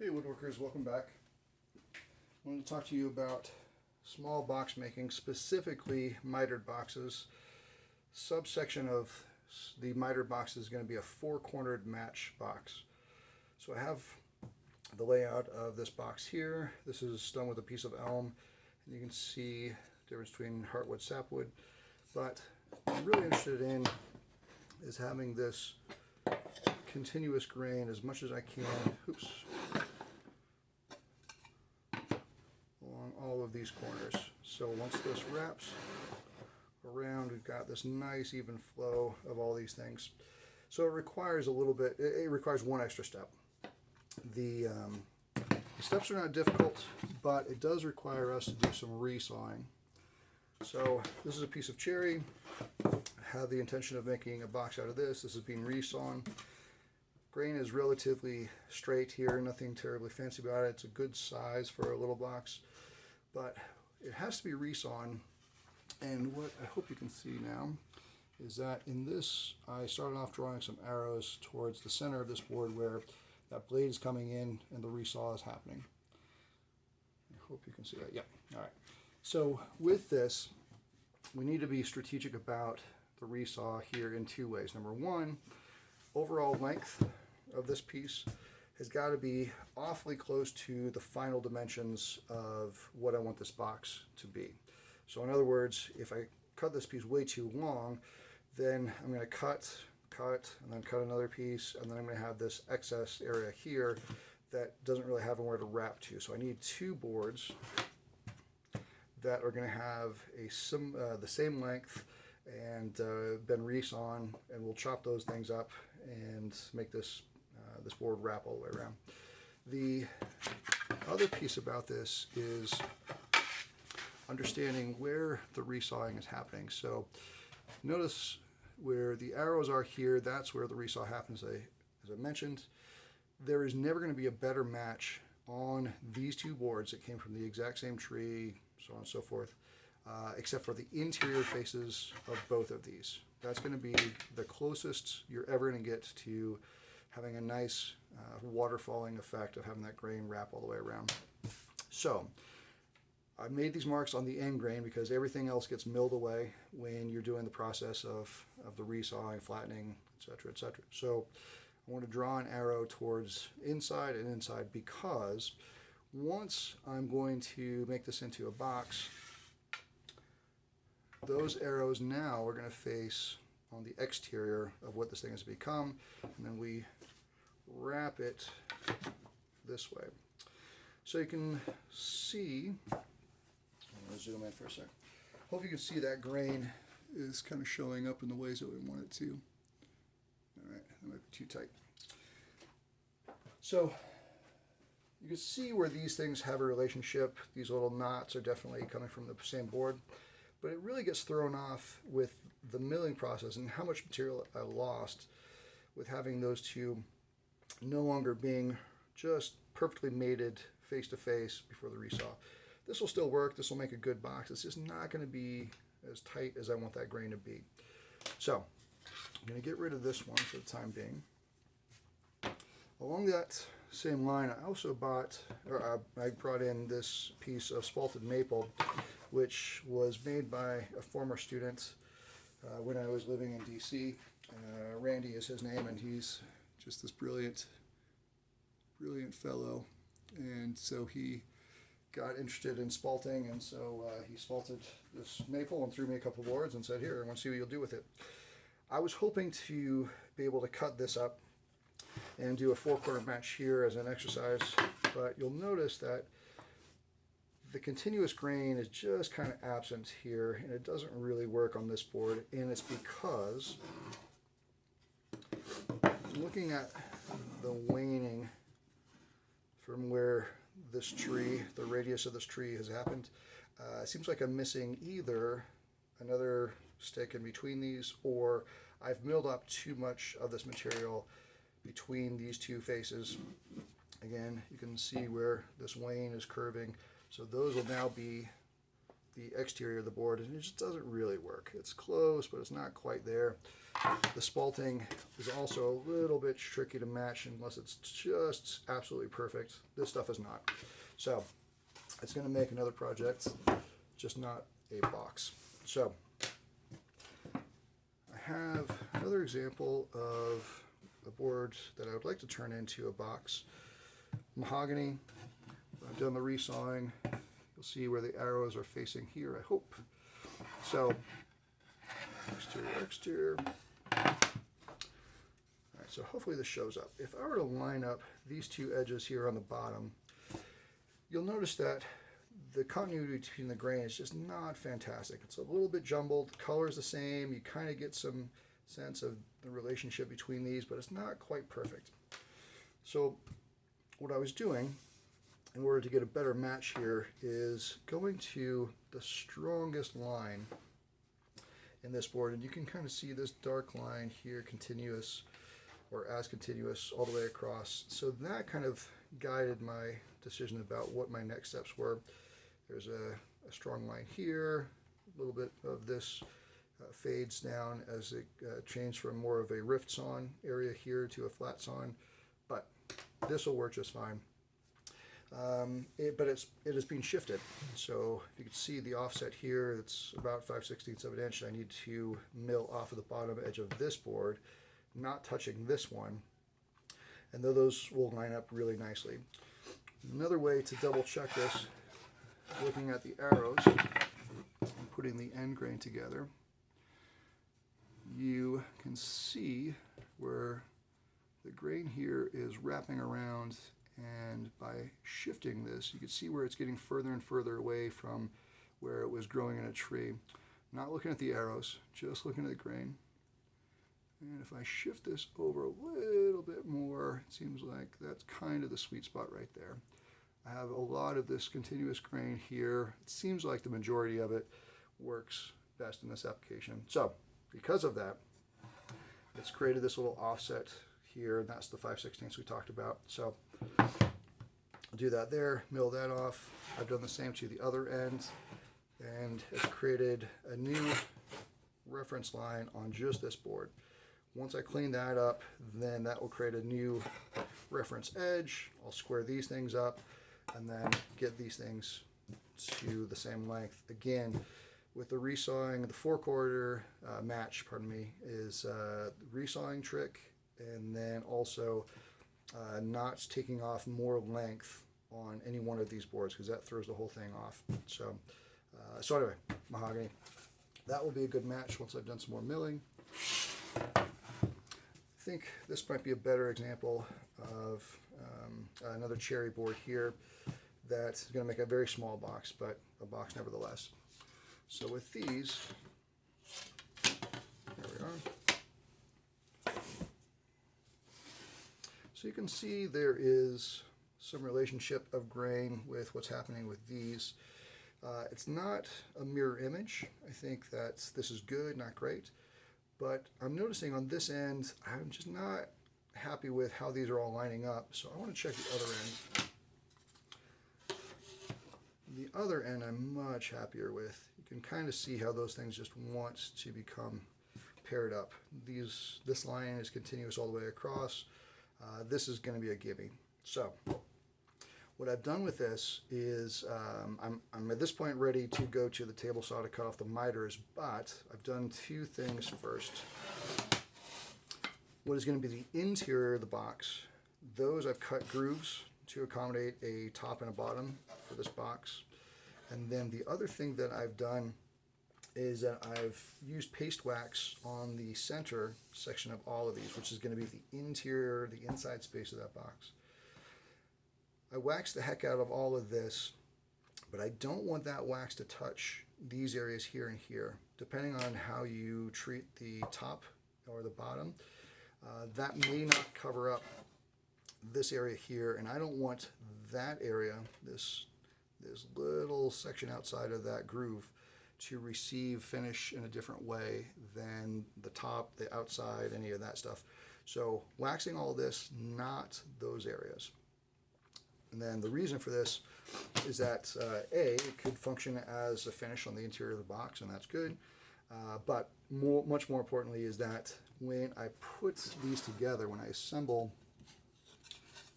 Hey woodworkers, welcome back. I wanted to talk to you about small box making, specifically mitered boxes. Subsection of the mitered box is going to be a four-cornered match box. So I have the layout of this box here. This is done with a piece of elm, and you can see the difference between heartwood, sapwood. But what I'm really interested in is having this continuous grain as much as I can. Oops. Along all of these corners. So once this wraps around, we've got this nice even flow of all these things. So it requires a little bit, it requires one extra step. The steps are not difficult, but it does require us to do some resawing. So this is a piece of cherry. I have the intention of making a box out of this. This is being resawn. Grain is relatively straight here, nothing terribly fancy about it. It's a good size for a little box, but it has to be resawn. And what I hope you can see now is that in this, I started off drawing some arrows towards the center of this board where that blade is coming in and the resaw is happening. I hope you can see that. Yeah, all right. So with this, we need to be strategic about the resaw here in two ways. Number one, overall length of this piece has got to be awfully close to the final dimensions of what I want this box to be. So in other words, if I cut this piece way too long, then I'm going to cut, and then cut another piece, and then I'm going to have this excess area here that doesn't really have anywhere to wrap to. So I need two boards that are going to have the same length and been resawn, and we'll chop those things up and make this this board wrap all the way around. The other piece about this is understanding where the resawing is happening. So notice where the arrows are here, that's where the resaw happens, as I mentioned. There is never going to be a better match on these two boards that came from the exact same tree, so on and so forth, except for the interior faces of both of these. That's going to be the closest you're ever going to get to having a nice waterfalling effect of having that grain wrap all the way around. So I made these marks on the end grain because everything else gets milled away when you're doing the process of the resawing, flattening, etc., etc. So I want to draw an arrow towards inside and inside because once I'm going to make this into a box, those arrows now are going to face on the exterior of what this thing has become, and then we wrap it this way. So you can see, I'm going to zoom in for a second. Hope you can see that grain is kind of showing up in the ways that we want it to. All right, that might be too tight. So you can see where these things have a relationship. These little knots are definitely coming from the same board. But it really gets thrown off with the milling process and how much material I lost with having those two no longer being just perfectly mated face to face before the resaw. This will still work. This will make a good box. It's just not going to be as tight as I want that grain to be. So I'm going to get rid of this one for the time being. Along that same line, I also bought, or I brought in this piece of spalted maple, which was made by a former student when I was living in DC. Randy is his name, and he's just this brilliant fellow. And so he got interested in spalting, and so he spalted this maple and threw me a couple boards and said, "Here, I want to see what you'll do with it." I was hoping to be able to cut this up and do a four-corner match here as an exercise, but you'll notice that the continuous grain is just kind of absent here, and it doesn't really work on this board, and it's because looking at the waning from where this tree, the radius of this tree has happened, it seems like I'm missing either another stick in between these, or I've milled up too much of this material between these two faces. Again, you can see where this wane is curving. So those will now be the exterior of the board, and it just doesn't really work. It's close, but it's not quite there. The spalting is also a little bit tricky to match unless it's just absolutely perfect. This stuff is not. So it's going to make another project, just not a box. So I have another example of a board that I would like to turn into a box. Mahogany. I've done the resawing. You'll see where the arrows are facing here, I hope. So exterior, exterior. Alright, so hopefully this shows up. If I were to line up these two edges here on the bottom, you'll notice that the continuity between the grain is just not fantastic. It's a little bit jumbled. The color is the same. You kind of get some sense of the relationship between these, but it's not quite perfect. So what I was doing in order to get a better match here is going to the strongest line in this board, and you can kind of see this dark line here, continuous or as continuous all the way across. So that kind of guided my decision about what my next steps were. There's a strong line here, a little bit of this fades down as it changed from more of a rift sawn area here to a flat sawn, but this will work just fine. But it is being shifted. So you can see the offset here, it's about 5/16 of an inch. I need to mill off of the bottom edge of this board, not touching this one, and those will line up really nicely. Another way to double check this, looking at the arrows and putting the end grain together, you can see where the grain here is wrapping around, and by shifting this, you can see where it's getting further and further away from where it was growing in a tree. Not looking at the arrows, just looking at the grain. And if I shift this over a little bit more, it seems like that's kind of the sweet spot right there. I have a lot of this continuous grain here. It seems like the majority of it works best in this application. So because of that, it's created this little offset here, and that's the 5/16 we talked about. So I'll do that there, mill that off. I've done the same to the other end, and it's created a new reference line on just this board. Once I clean that up, then that will create a new reference edge. I'll square these things up and then get these things to the same length. Again, with the resawing, the 4/4 match, is the resawing trick, and then also not taking off more length on any one of these boards, because that throws the whole thing off. So anyway, mahogany. That will be a good match once I've done some more milling. I think this might be a better example of another cherry board here that's going to make a very small box, but a box nevertheless. So with these, there we are. So you can see there is some relationship of grain with what's happening with these. It's not a mirror image. I think that this is good, not great. But I'm noticing on this end, I'm just not happy with how these are all lining up. So I want to check the other end. The other end I'm much happier with. You can kind of see how those things just want to become paired up. This line is continuous all the way across. This is going to be a gimme. So what I've done with this is I'm at this point ready to go to the table saw to cut off the miters, but I've done two things first. What is going to be the interior of the box, those I've cut grooves to accommodate a top and a bottom for this box. And then the other thing that I've done is that I've used paste wax on the center section of all of these, which is going to be the interior, the inside space of that box. I waxed the heck out of all of this, but I don't want that wax to touch these areas here and here. Depending on how you treat the top or the bottom, that may not cover up this area here, and I don't want that area, this little section outside of that groove, to receive finish in a different way than the top, the outside, any of that stuff. So waxing all this, not those areas. And then the reason for this is that it could function as a finish on the interior of the box, and that's good. But much more importantly is that when I put these together, when I assemble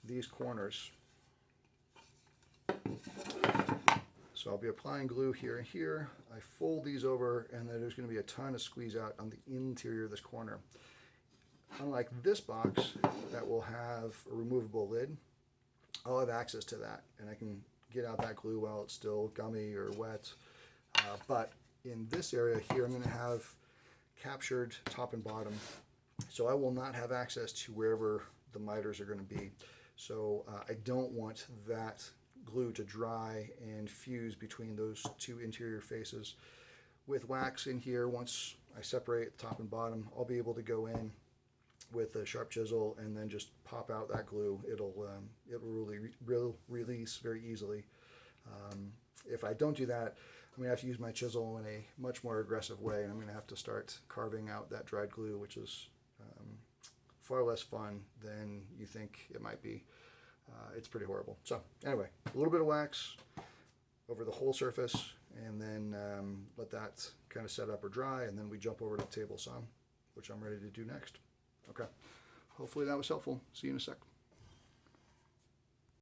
these corners, so I'll be applying glue here and here. I fold these over, and then there's going to be a ton of squeeze out on the interior of this corner. Unlike this box that will have a removable lid, I'll have access to that, and I can get out that glue while it's still gummy or wet. But in this area here, I'm going to have captured top and bottom, so I will not have access to wherever the miters are going to be. So I don't want that glue to dry and fuse between those two interior faces. With wax in here, once I separate the top and bottom, I'll be able to go in with a sharp chisel and then just pop out that glue. It'll really release very easily. If I don't do that, I'm going to have to use my chisel in a much more aggressive way, and I'm going to have to start carving out that dried glue, which is far less fun than you think it might be. It's pretty horrible. So anyway, a little bit of wax over the whole surface, and then let that kind of set up or dry, and then we jump over to the table saw, which I'm ready to do next. Okay, hopefully that was helpful. See you in a sec.